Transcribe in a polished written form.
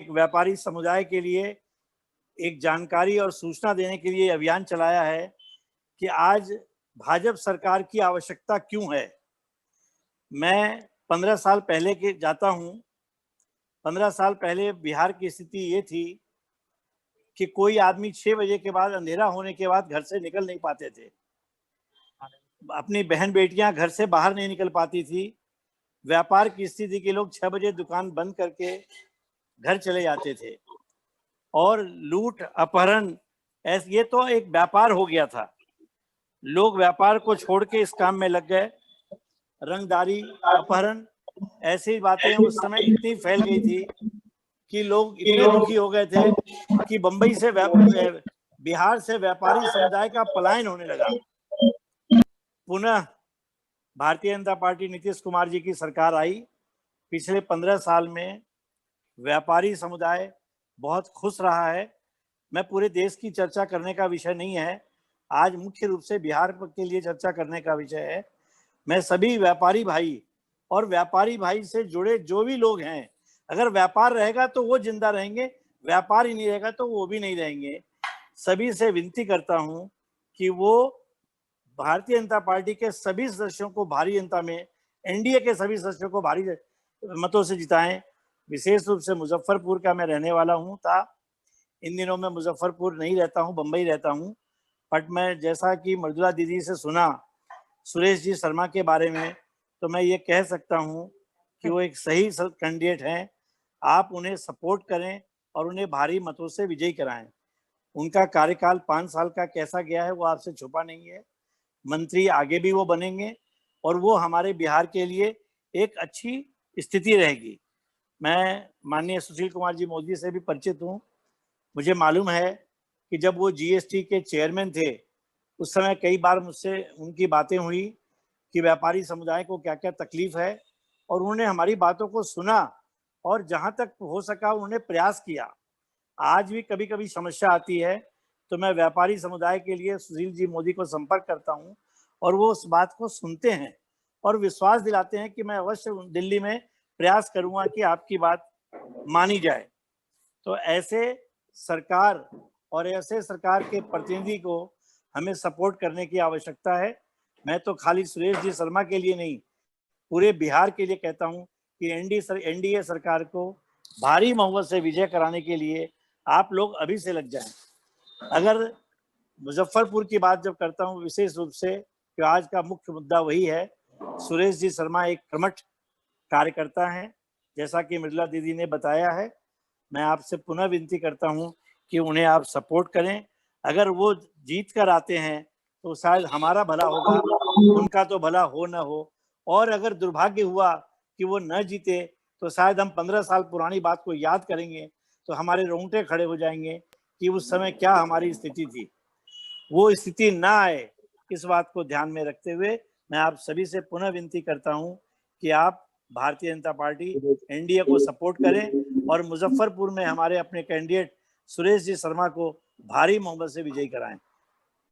व्यापारी समुदाय के लिए एक जानकारी और सूचना देने के लिए अभियान चलाया है कि आज भाजपा सरकार की आवश्यकता क्यों है। मैं 15 साल पहले के जाता हूं। 15 साल पहले बिहार की स्थिति ये थी कि कोई आदमी 6 बजे के बाद, अंधेरा होने के बाद घर से निकल नहीं पाते थे। अपनी बहन बेटियां घर से बाहर नहीं निकल पाती थी। व्यापार की स्थिति के लोग 6 बजे दुकान बंद करके घर चले जाते थे और लूट अपहरण ये तो एक व्यापार हो गया था। लोग व्यापार को छोड़ के इस काम में लग गए। रंगदारी, अपहरण, ऐसी बातें उस समय इतनी फैल गई थी कि लोग इतने दुखी हो गए थे कि बंबई से बिहार से व्यापारी समुदाय का पलायन होने लगा। पुनः भारतीय जनता पार्टी नीतीश कुमार जी की सरकार आई। पिछले 15 साल में व्यापारी समुदाय बहुत खुश रहा है। मैं पूरे देश की चर्चा करने का विषय नहीं है, आज मुख्य रूप से बिहार के लिए चर्चा करने का विषय है। मैं सभी व्यापारी भाई और व्यापारी भाई से जुड़े जो भी लोग हैं, अगर व्यापार रहेगा तो वो जिंदा रहेंगे, व्यापार ही नहीं रहेगा तो वो भी नहीं रहेंगे। सभी से विनती करता हूं कि वो भारतीय जनता पार्टी के सभी सदस्यों को भारी जनता में, एनडीए के सभी सदस्यों को भारी मतों से जिताएं। विशेष रूप से मुजफ्फरपुर का मैं रहने वाला हूं था। इन दिनों में मुजफ्फरपुर नहीं रहता हूं, बंबई रहता हूं। बट मैं जैसा कि मृदुला दीदी से सुना सुरेश जी शर्मा के बारे में, तो मैं ये कह सकता हूं कि वो एक सही कैंडिडेट हैं। आप उन्हें सपोर्ट करें और उन्हें भारी मतों से विजयी कराएं। उनका कार्यकाल 5 साल का कैसा गया है वो आपसे छुपा नहीं है। मंत्री आगे भी वो बनेंगे और वो हमारे बिहार के लिए एक अच्छी स्थिति रहेगी। मैं माननीय सुशील कुमार जी मोदी से भी परिचित हूँ। मुझे मालूम है कि जब वो जीएसटी के चेयरमैन थे उस समय कई बार मुझसे उनकी बातें हुई कि व्यापारी समुदाय को क्या क्या तकलीफ है, और उन्होंने हमारी बातों को सुना और जहां तक हो सका उन्होंने प्रयास किया। आज भी कभी कभी समस्या आती है तो मैं व्यापारी समुदाय के लिए सुशील जी मोदी को संपर्क करता हूं और वो उस बात को सुनते हैं और विश्वास दिलाते हैं कि मैं अवश्य दिल्ली में प्रयास करूंगा कि आपकी बात मानी जाए। तो ऐसे सरकार और ऐसे सरकार के प्रतिनिधि को हमें सपोर्ट करने की आवश्यकता है। मैं तो खाली सुरेश जी शर्मा के लिए नहीं, पूरे बिहार के लिए कहता हूं कि एनडीए सरकार को भारी बहुमत से विजय कराने के लिए आप लोग अभी से लग जाएं। अगर मुजफ्फरपुर की बात जब करता हूं विशेष रूप से, कि आज का मुख्य मुद्दा वही है। सुरेश जी शर्मा एक कर्मठ कार्यकर्ता हैं, जैसा कि मृदुला दीदी ने बताया है। मैं आपसे पुनः विनती करता हूं कि उन्हें आप सपोर्ट करें। अगर वो जीत कर आते हैं तो शायद हमारा भला होगा, उनका तो भला हो न हो। और अगर दुर्भाग्य हुआ कि वो न जीते तो शायद हम 15 साल पुरानी बात को याद करेंगे तो हमारे रोंगटे खड़े हो जाएंगे कि उस समय क्या हमारी स्थिति थी। वो स्थिति ना आए, इस बात को ध्यान में रखते हुए मैं आप सभी से पुनः विनती करता हूं कि आप भारतीय जनता पार्टी एनडीए को सपोर्ट करें और मुजफ्फरपुर में हमारे अपने कैंडिडेट सुरेश जी शर्मा को भारी बहुमत से विजयी कराएं।